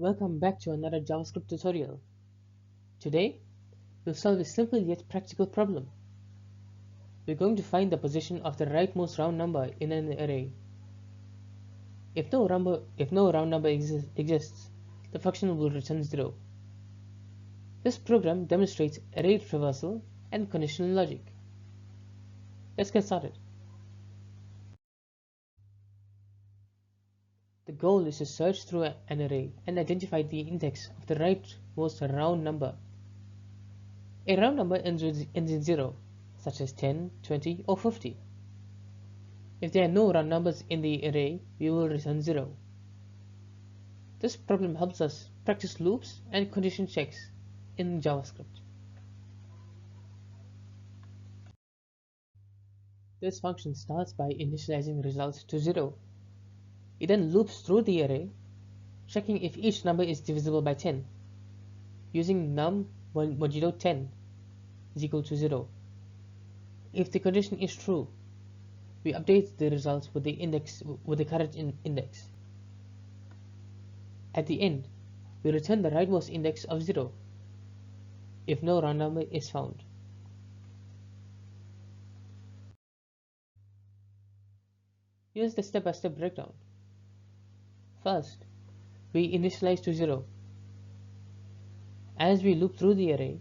Welcome back to another JavaScript tutorial. Today, we'll solve a simple yet practical problem. We're going to find the position of the rightmost round number in an array. If no round number exists, the function will return 0. This program demonstrates array traversal and conditional logic. Let's get started. The goal is to search through an array and identify the index of the rightmost round number. A round number ends in 0, such as 10, 20, or 50. If there are no round numbers in the array, we will return 0. This problem helps us practice loops and condition checks in JavaScript. This function starts by initializing results to 0. It then loops through the array, checking if each number is divisible by 10, using num modulo 10 is equal to 0. If the condition is true, we update the results with the current index. At the end, we return the rightmost index of 0 if no round number is found. Here's the step-by-step breakdown. First, we initialize to 0. As we loop through the array,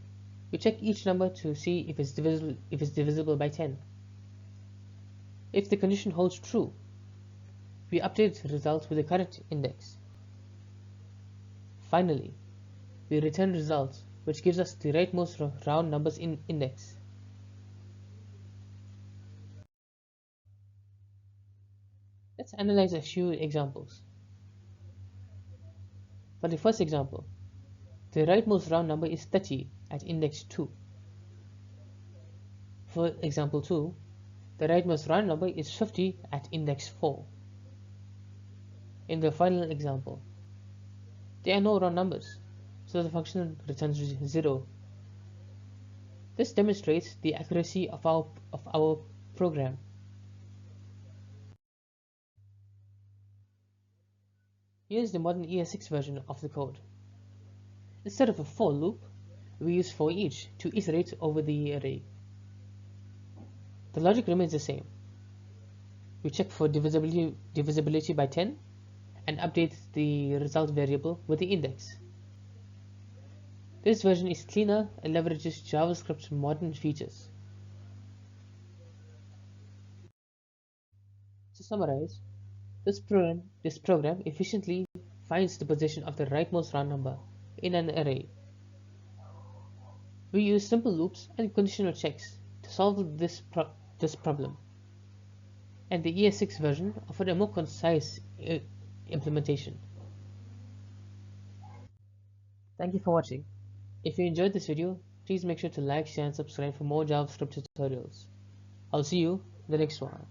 we check each number to see if it's divisible by 10. If the condition holds true, we update the results with the current index. Finally, we return results, which gives us the rightmost round numbers in index. Let's analyze a few examples. For the first example, the rightmost round number is 30 at index 2. For example 2, the rightmost round number is 50 at index 4. In the final example, there are no round numbers, so the function returns 0. This demonstrates the accuracy of our program. Here's the modern ES6 version of the code. Instead of a for loop, we use for each to iterate over the array. The logic remains the same. We check for divisibility by 10 and update the result variable with the index. This version is cleaner and leverages JavaScript's modern features. To summarize, this program efficiently finds the position of the rightmost round number in an array. We use simple loops and conditional checks to solve this problem, and the ES6 version offered a more concise implementation. Thank you for watching. If you enjoyed this video, please make sure to like, share and subscribe for more JavaScript tutorials. I'll see you in the next one.